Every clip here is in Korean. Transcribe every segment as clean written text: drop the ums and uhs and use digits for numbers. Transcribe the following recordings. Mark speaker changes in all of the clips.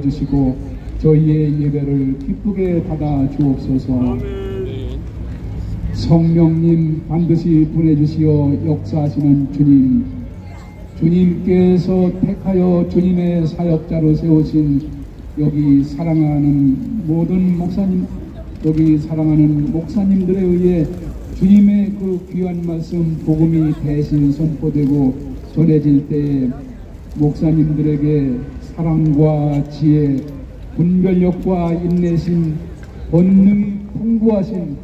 Speaker 1: 주시고 저희의 예배를 기쁘게 받아 주옵소서. 성령님 반드시 보내주시어 역사하시는 주님, 주님께서 택하여 주님의 사역자로 세우신 여기 사랑하는 모든 목사님, 여기 사랑하는 목사님들에 의해 주님의 그 귀한 말씀 복음이 대신 선포되고 전해질 때에 목사님들에게 사랑과 지혜, 분별력과 인내심, 권능이 풍부하신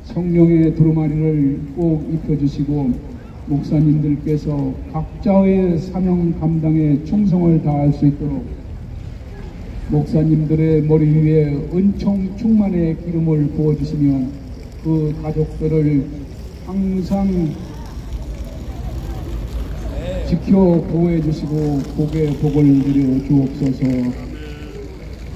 Speaker 1: 성령의 두루마리를 꼭 입혀주시고 목사님들께서 각자의 사명 감당에 충성을 다할 수 있도록 목사님들의 머리 위에 은총 충만의 기름을 부어주시며 그 가족들을 항상 지켜 보호해 주시고 복의 복을 누려 주옵소서.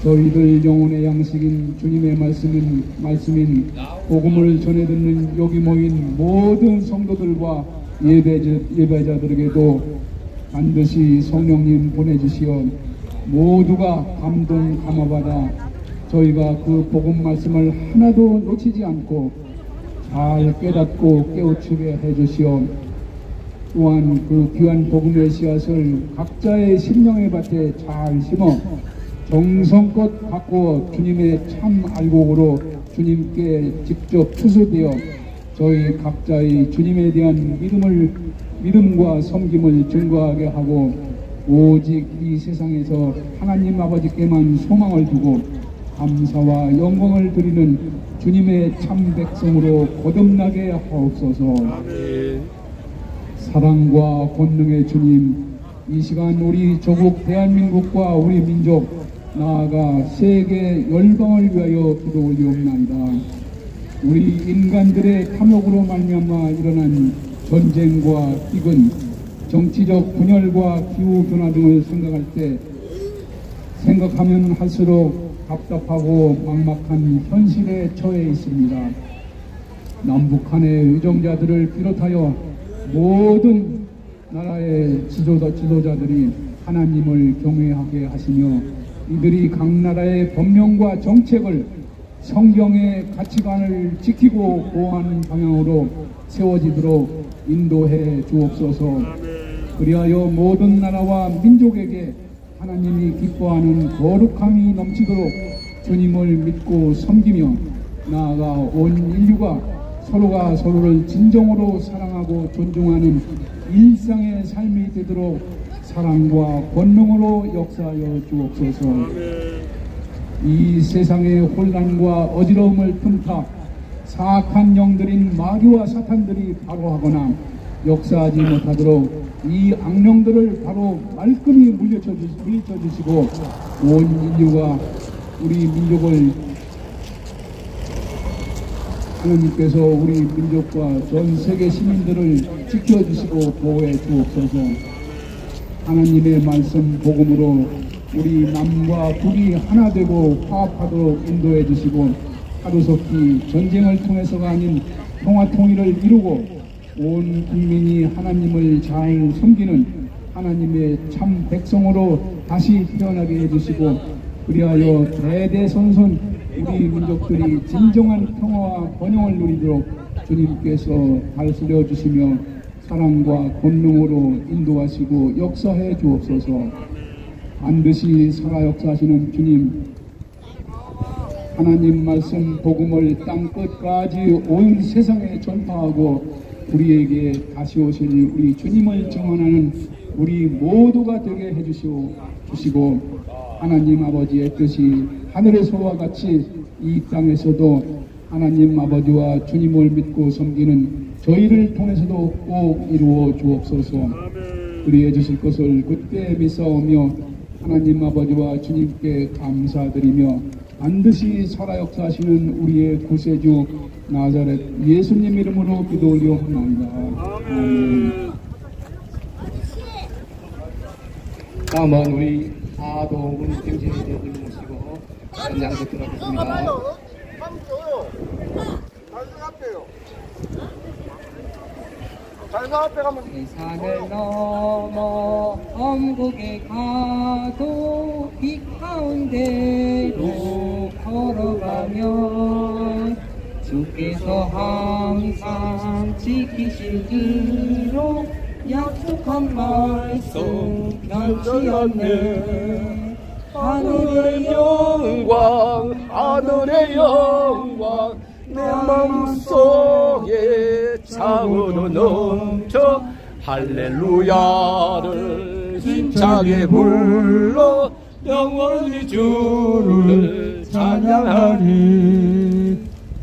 Speaker 1: 저희들 영혼의 양식인 주님의 말씀인 복음을 전해 듣는 여기 모인 모든 성도들과 예배자들에게도 반드시 성령님 보내주시어 모두가 감동 감화받아 저희가 그 복음 말씀을 하나도 놓치지 않고 잘 깨닫고 깨우치게 해주시어 또한 그 귀한 복음의 씨앗을 각자의 심령의 밭에 잘 심어 정성껏 가꾸어 주님의 참 알곡으로 주님께 직접 추수되어 저희 각자의 주님에 대한 믿음과 섬김을 증거하게 하고 오직 이 세상에서 하나님 아버지께만 소망을 두고 감사와 영광을 드리는 주님의 참 백성으로 거듭나게 하옵소서. 아멘. 사랑과 권능의 주님, 이 시간 우리 조국 대한민국과 우리 민족 나아가 세계 열방을 위하여 기도 올리옵나이다. 우리 인간들의 탐욕으로 말미암아 일어난 전쟁과 기근, 정치적 분열과 기후변화 등을 생각하면 할수록 답답하고 막막한 현실에 처해 있습니다. 남북한의 의정자들을 비롯하여 모든 나라의 지도자들이 하나님을 경외하게 하시며 이들이 각 나라의 법령과 정책을 성경의 가치관을 지키고 보호하는 방향으로 세워지도록 인도해 주옵소서. 그리하여 모든 나라와 민족에게 하나님이 기뻐하는 거룩함이 넘치도록 주님을 믿고 섬기며 나아가 온 인류가 서로가 서로를 진정으로 사랑하고 존중하는 일상의 삶이 되도록 사랑과 권능으로 역사하여 주옵소서. 이 세상의 혼란과 어지러움을 틈타 사악한 영들인 마귀와 사탄들이 바로하거나 역사하지 못하도록 이 악령들을 바로 말끔히 물리쳐 주시고 온 인류가 우리 민족을 하나님께서 우리 민족과 전 세계 시민들을 지켜주시고 보호해 주옵소서. 하나님의 말씀 복음으로 우리 남과 북이 하나 되고 화합하도록 인도해 주시고 하루속히 전쟁을 통해서가 아닌 평화통일을 이루고 온 국민이 하나님을 잘 섬기는 하나님의 참 백성으로 다시 태어나게 해주시고 그리하여 대대손손 우리 민족들이 진정한 평화와 번영을 누리도록 주님께서 다스려 주시며 사랑과 권능으로 인도하시고 역사해 주옵소서. 반드시 살아 역사하시는 주님, 하나님 말씀 복음을 땅끝까지 온 세상에 전파하고 우리에게 다시 오실 우리 주님을 증언하는 우리 모두가 되게 해주시고 하나님 아버지의 뜻이 하늘에서와 같이 이 땅에서도 하나님 아버지와 주님을 믿고 섬기는 저희를 통해서도 꼭 이루어 주옵소서. 그리해 주실 것을 그때 믿사오며 하나님 아버지와 주님께 감사드리며 반드시 살아 역사하시는 우리의 구세주 나사렛 예수님 이름으로 기도 올리옵나이다. 아멘.
Speaker 2: 다음은 우리 아동군 김진희님 모시고 현장 듣도록 하겠습니다. 산을 넘어 엄국에 가도 빛 가운데로 걸어가면 주께서 항상 지키시기로 약속한 말씀 변치 않네. 하늘의 영광 하늘의 영광 내 마음속에 차고도 넘쳐 할렐루야를 힘차게 불러 영원히 주를 찬양하리.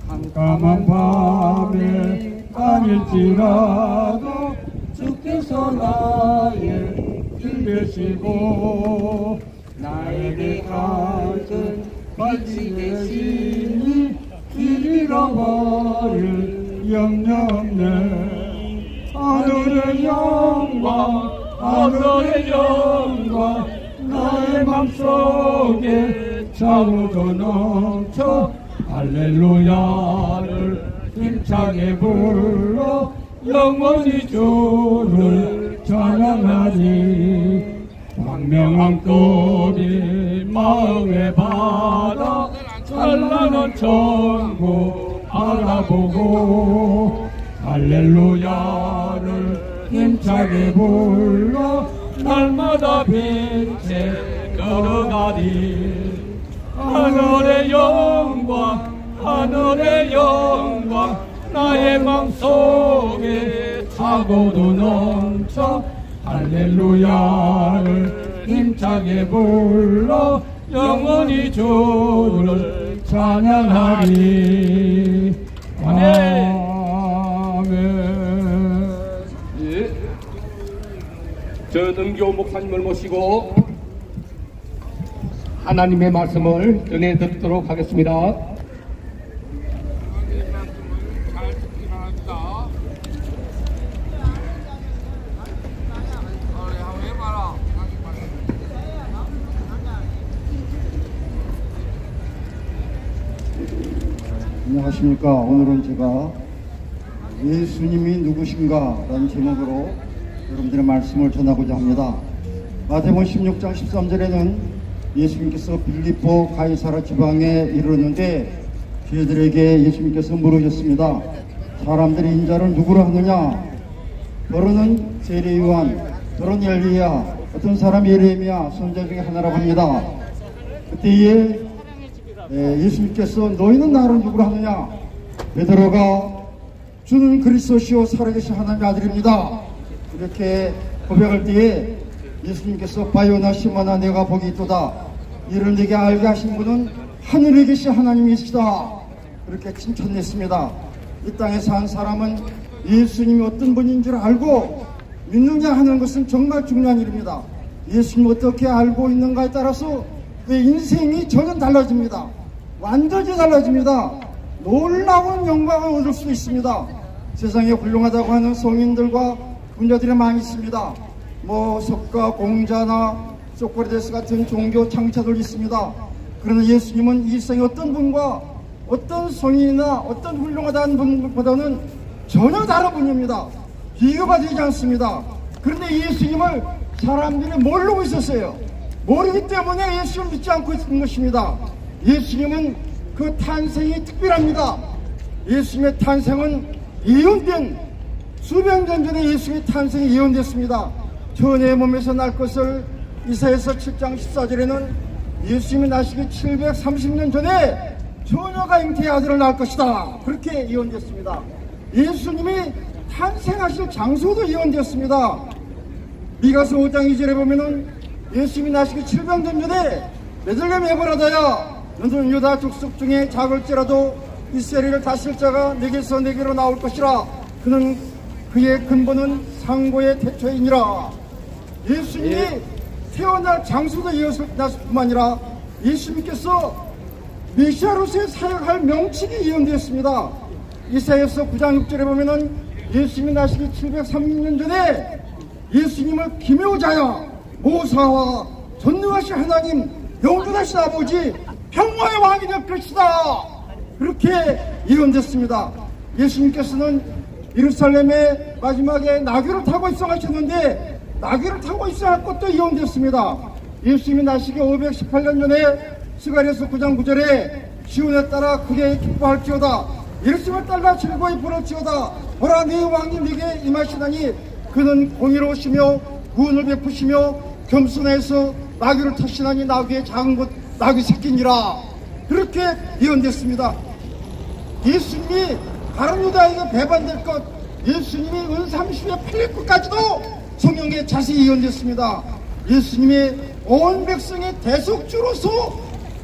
Speaker 1: 깜깜한 밤에 다닐지라도
Speaker 2: 주께서 나의 길
Speaker 1: 되시고
Speaker 2: 나에게 밝은 빛이 되시니 길 잃어버릴
Speaker 1: 영영 없네. 하늘의 영광 하늘의 영광 나의 맘속에 차고도 넘쳐 할렐루야를 힘차게 불러 영원히 주를 찬양하리. 광명한 꽃이 마음에 받아 찬란한 천국 알아보고 할렐루야를 힘차게 불러 날마다 빛에 걸어가리. 하늘의 영광 하늘의 영광 나의 맘속에 차고도 넘쳐 할렐루야를 힘차게 불러 영원히 주를 찬양하리. 아멘.
Speaker 2: 예. 전은교 목사님을 모시고 하나님의 말씀을 전해 듣도록 하겠습니다.
Speaker 3: 안녕하십니까. 오늘은 제가 예수님이 누구신가 라는 제목으로 여러분들의 말씀을 전하고자 합니다. 마태복음 16장 13절에는 예수님께서 빌립보 가이사라 지방에 이르렀는데 저희들에게 예수님께서 물으셨습니다. 사람들이 인자를 누구로 하느냐? 더러는 세례 요한, 더러는 엘리야, 어떤 사람이 예레미야 선지자 중에 하나라고 합니다. 그때에 예수님께서 너희는 나를 누구로 하느냐? 베드로가 주는 그리스도시요 살아계신 하나님의 아들입니다 이렇게 고백할 때에 예수님께서 바요나 시모나 내가 복이 있도다. 이를 내게 알게 하신 분은 하늘에 계신 하나님이시다. 그렇게 칭찬했습니다. 이 땅에 산 사람은 예수님이 어떤 분인 줄 알고 믿느냐 하는 것은 정말 중요한 일입니다. 예수님 어떻게 알고 있는가에 따라서 그 인생이 전혀 달라집니다. 완전히 달라집니다. 놀라운 영광을 얻을 수 있습니다. 세상에 훌륭하다고 하는 성인들과 분야들이 많이 있습니다. 뭐 석가, 공자나 소크라테스 같은 종교 창자들 있습니다. 그러나 예수님은 이 세상에 어떤 분과 어떤 성인이나 어떤 훌륭하다는 분보다는 전혀 다른 분입니다. 비교가 되지 않습니다. 그런데 예수님을 사람들이 모르고 있었어요. 모르기 때문에 예수님을 믿지 않고 있는 것입니다. 예수님은 그 탄생이 특별합니다. 예수님의 탄생은 예언된 수백 년 전에 예수님의 탄생이 예언됐습니다. 처녀의 몸에서 날 것을 이사야서 7장 14절에는 예수님이 나시기 730년 전에 처녀가 잉태의 아들을 낳을 것이다. 그렇게 예언됐습니다. 예수님이 탄생하실 장소도 예언되었습니다. 미가서 5장 2절에 보면은 예수님이 나시기 700년 전에 베들레헴 에브라다야 너는 유다 족속 중에 작을지라도 이스라엘을 다스릴 자가 내게서 내게로 나올 것이라. 그는 그의 근본은 상고의 태초이니라. 예수님이 태어날 장소도 예언됐을 뿐만 아니라 예수님께서 메시아로서의 사역할 명칭이 예언되었습니다. 이사야서 9장 6절에 보면은 예수님이 나시기 730년 전에 예수님을 기묘자야 모사와 전능하신 하나님 영원하신 아버지 평화의 왕이 될 것이다. 그렇게 예언됐습니다. 예수님께서는 예루살렘의 마지막에 나귀를 타고 있어 하셨는데 나귀를 타고 있어 할 것도 이혼됐습니다. 예수님이 나시기 518년 전에 스가랴서 9장 9절에 시온에 따라 크게 기뻐할지어다 예루살렘을 따라 즐거이 부를지어다 보라 네 왕이 네게 임하시다니 그는 공의로우시며 구원을 베푸시며 겸손해서 나귀를 타시나니 나귀의 작은 것 나귀 새끼니라 그렇게 예언됐습니다. 예수님이 다른 유다에게 배반될 것 예수님이 은30에 팔릴 것까지도 성경에 자세히 예언됐습니다. 예수님이 온 백성의 대속주로서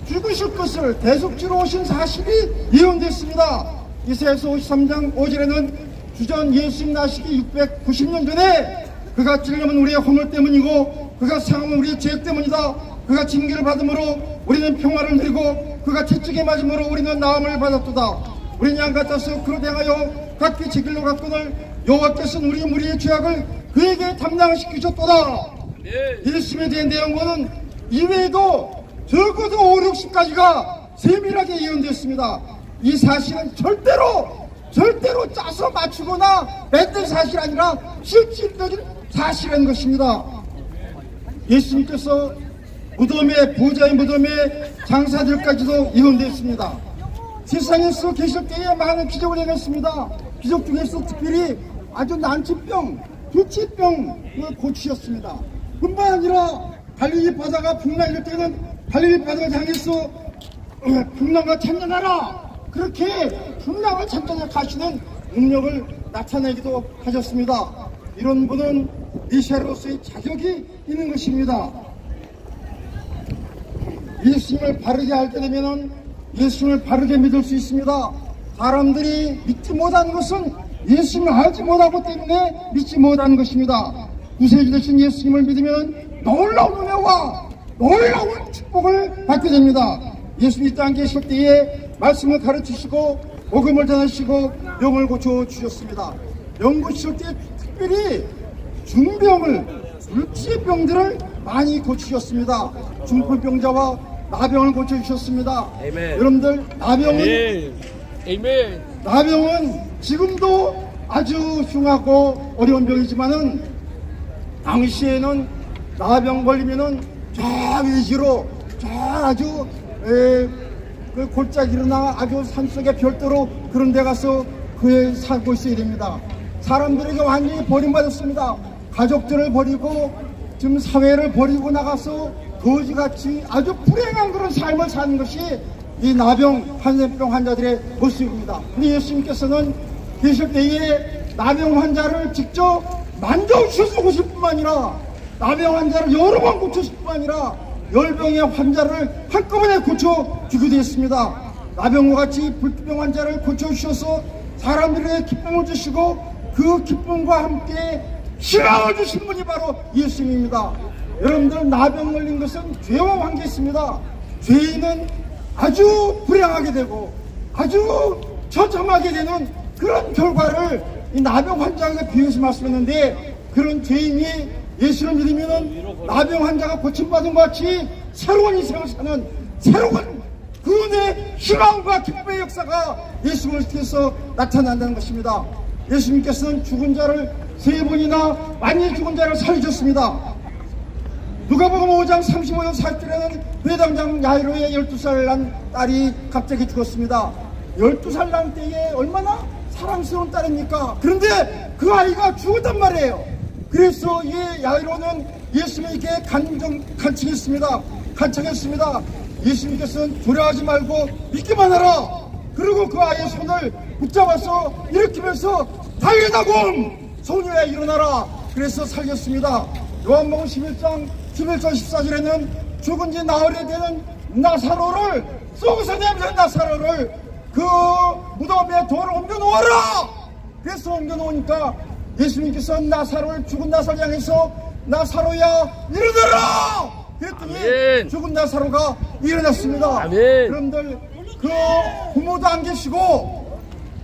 Speaker 3: 죽으실 것을 대속주로 오신 사실이 예언됐습니다. 이사야서 53장 5절에는 주전 예수님 나시기 690년 전에 그가 찔림은 우리의 허물 때문이고 그가 상함은 우리의 죄 때문이다. 그가 징계를 받음으로 우리는 평화를 누리고 그가 채찍에 맞음으로 우리는 나음을 받았도다. 우리는 양 같아서 그로 대하여 각기 제 길로 갔거늘 여호와께서는 우리 무리의 죄악을 그에게 담당시키셨도다. 예수님에 대한 내용은 이외에도 적어도 5, 60가지가 세밀하게 예언됐습니다. 이 사실은 절대로 짜서 맞추거나 만든 사실이 아니라 실질적인 사실인 것입니다. 예수님께서 무덤에 부자의 무덤에 장사들까지도 예언됐습니다. 세상에서 계실 때에 많은 기적을 행했습니다. 기적 중에서 특별히 아주 난치병, 두치병을 고치셨습니다. 뿐만 아니라 갈릴리 바다가 풍랑일 때는 갈릴리 바다를 향해서 풍랑과 찬양하라 그렇게 풍랑을 찬양해 가시는 능력을 나타내기도 하셨습니다. 이런 분은 메시아로서의 자격이 있는 것입니다. 예수님을 바르게 알게 되면 예수님을 바르게 믿을 수 있습니다. 사람들이 믿지 못하는 것은 예수님을 알지 못하기 때문에 믿지 못하는 것입니다. 구세주 되신 예수님을 믿으면 놀라운 은혜와 놀라운 축복을 받게 됩니다. 예수님이 땅에 계실 때에 말씀을 가르치시고 복음을 전하시고 병을 고쳐주셨습니다. 병 고치실 때 특별히 중병을 불치의 병들을 많이 고치셨습니다. 중풍병자와 나병을 고쳐주셨습니다.
Speaker 1: 아멘.
Speaker 3: 여러분들
Speaker 1: 아멘.
Speaker 3: 나병은 지금도 아주 흉하고 어려운 병이지만은 당시에는 나병 걸리면은 저 외지로 저 아주 그 골짜기로나 아주 산속에 별도로 그런 데 가서 그에 살고 있어야 됩니다. 사람들에게 완전히 버림받았습니다. 가족들을 버리고 지금 사회를 버리고 나가서 거지같이 아주 불행한 그런 삶을 사는 것이 이 나병, 한센병 환자들의 모습입니다. 근데 예수님께서는 계실 때에 나병 환자를 직접 만져주셔서 오실 뿐만 아니라 나병 환자를 여러 번 고쳐주실 뿐만 아니라 열병의 환자를 한꺼번에 고쳐주기도 했습니다. 나병과 같이 불병 환자를 고쳐주셔서 사람들에게 기쁨을 주시고 그 기쁨과 함께 희망을 주신 분이 바로 예수님입니다. 여러분들 나병 걸린 것은 죄와 관계 있습니다. 죄인은 아주 불행하게 되고 아주 처참하게 되는 그런 결과를 이 나병 환자에게 비유해서 말씀했는데 그런 죄인이 예수를 믿으면 나병 환자가 고침받은 것 같이 새로운 인생을 사는 새로운 그 은혜의 희망과 기쁨의 역사가 예수님을 통해서 나타난다는 것입니다. 예수님께서는 죽은 자를 3번이나 많이 죽은 자를 살리셨습니다. 누가복음 5장 35절 40절에는 회당장 야이로의 12살 난 딸이 갑자기 죽었습니다. 12살 난 때에 얼마나 사랑스러운 딸입니까? 그런데 그 아이가 죽었단 말이에요. 그래서 이 야이로는 예수님에게 간청했습니다. 예수님께서는 두려워하지 말고 믿기만 하라. 그리고 그 아이의 손을 붙잡아서 일으키면서 달려나고 소녀야 일어나라. 그래서 살렸습니다. 요한복음 11장 14절에는 죽은 지 나흘이 되는 나사로를 썩어서 냄새난 나사로를 그 무덤에 돌을 옮겨 놓아라. 그래서 옮겨 놓으니까 예수님께서 나사로를 죽은 나사로 향해서 나사로야 일어나라. 그랬더니 아멘. 죽은 나사로가 일어났습니다. 아멘. 여러분들 그 부모도 안 계시고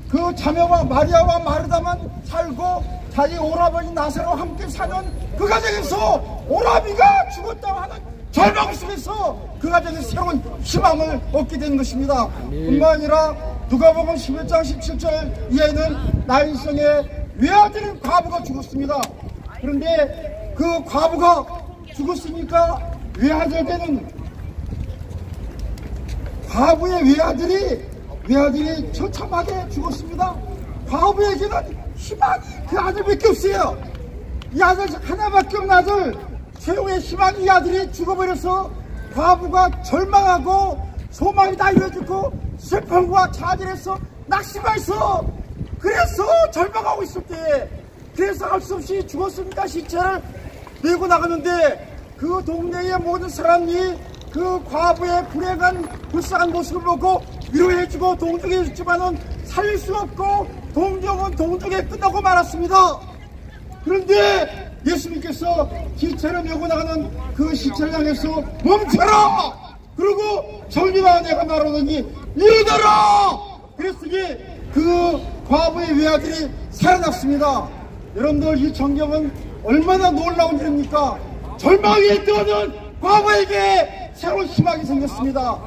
Speaker 3: 그 자매와 마리아와 마르다만 살고 자기 오라버니 나사로와 함께 사는 그 가정에서 오라비가 죽었다고 하는 절망 속에서 그 가정에 새로운 희망을 얻게 되는 것입니다. 뿐만 아니라 누가복음 11장 17절 이하에는 나인성의 외아들인 과부가 죽었습니다. 그런데 그 과부가 죽었으니까 외아들 되는 과부의 외아들이 처참하게 죽었습니다. 과부에게는 희망이 그 아들밖에 없어요. 이 아들 하나밖에 없는 아들, 최후의 희망이 이 아들이 죽어버려서 과부가 절망하고 소망이 다 이루어지고 슬픔과 좌절해서 낙심해서 그래서 절망하고 있을 때 그래서 할 수 없이 죽었습니다. 시체를 메고 나가는데 그 동네의 모든 사람이 그 과부의 불쌍한 모습을 보고 위로해주고 동정해주지만은 살릴 수 없고 동정은 동정에 끝나고 말았습니다. 그런데 예수님께서 시체를 메고 나가는 그 시체를 향해서 멈춰라! 그리고 정리와 내가 말하노니 이르더라! 그랬으니 그 과부의 외아들이 살아났습니다. 여러분들 이 성경은 얼마나 놀라운 일입니까? 절망에 떠는 과부에게 새로운 희망이 생겼습니다.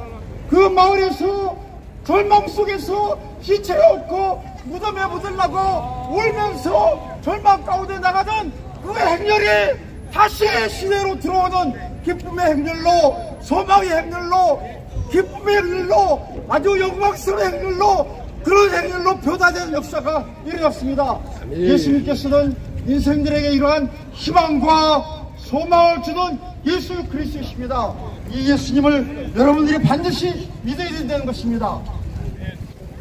Speaker 3: 그 마을에서 절망 속에서 시체가 없고 무덤에 묻으려고 울면서 절망 가운데 나가던 그 행렬이 다시 시내로 들어오는 기쁨의 행렬로, 소망의 행렬로, 기쁨의 행렬로, 아주 영광스러운 행렬로, 그런 행렬로 변화된 역사가 일어났습니다. 예수님께서는 인생들에게 이러한 희망과 소망을 주는 예수 그리스도이십니다. 이 예수님을 여러분들이 반드시 믿어야 된다는 것입니다.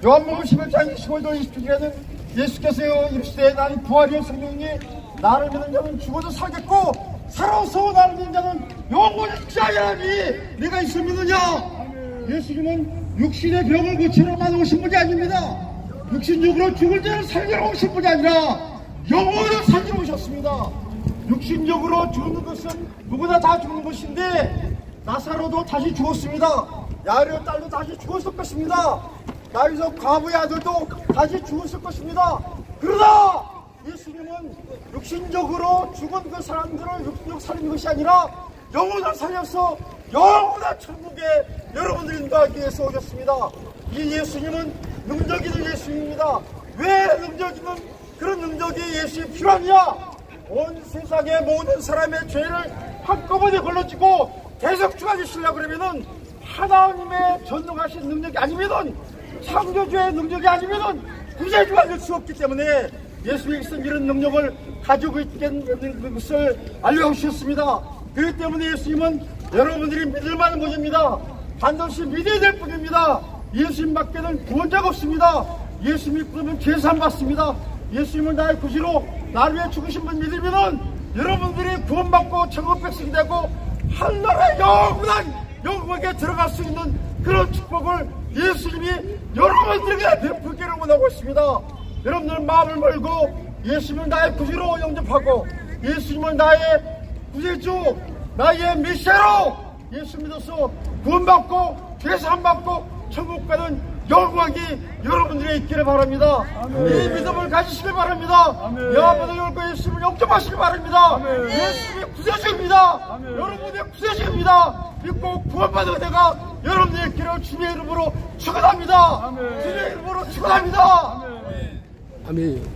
Speaker 3: 요한복음 11장 25절 26절에는 예수께서 이르시되 나는 부활이요 생명이니 나를 믿는 자는 죽어도 살겠고 살아서 나를 믿는 자는 영원히 살리라니 내가 있을 믿느냐. 예수님은 육신의 병을 고치러만 오신 분이 아닙니다. 육신적으로 죽을 자를 살리러 오신 분이 아니라 영원히 살리러 오셨습니다. 육신적으로 죽는 것은 누구나 다 죽는 것인데 나사로도 다시 죽었습니다. 야이로 딸도 다시 죽었을 것입니다. 나이서 과부의 아들도 다시 죽었을 것입니다. 그러나 예수님은 육신적으로 죽은 그 사람들을 육신적 살리는 것이 아니라 영혼을 살려서 영원한 천국에 여러분들이 인도하기 위해서 오셨습니다. 이 예수님은 능력 있는 예수님입니다. 왜 능력 있는 그런 능력이 예수님이 필요하냐? 온 세상의 모든 사람의 죄를 한꺼번에 걸러지고 계속 죽어주시려고 그러면은 하나님의 전능하신 능력이 아니면은 창조주의 능력이 아니면은 구세주가 될 수 없기 때문에 예수님께서 이런 능력을 가지고 있는 것을 알려주셨습니다. 그렇기 때문에 예수님은 여러분들이 믿을 만한 분입니다. 반드시 믿어야 될 분입니다. 예수님밖에는 구원자가 없습니다. 예수 믿으면 죄산 받습니다. 예수님을 나의 구주로 나를 위해 죽으신 분 믿으면은 여러분들이 구원받고 천국 백성이 되고 하늘나라의 영원한 영광에 들어갈 수 있는 그런 축복을 예수님이 여러분들에게 베풀기를 원하고 있습니다. 여러분들 마음을 멀고 예수님을 나의 구주로 영접하고 예수님을 나의 구세주, 나의 메시아로 예수 믿어서 구원받고 죄사함받고 천국 가는 영광이 여러분들이 있기를 바랍니다. 이 믿음을 가지시길 바랍니다. 여호와를 열고 예수님을 영접하시길 바랍니다. 예수님이 구세주입니다. 여러분의 구세주입니다. 믿고 구원받은 내가 여러분들의 길을 주님의 이름으로 축원합니다. 주님의 이름으로 축원합니다.
Speaker 2: 아멘.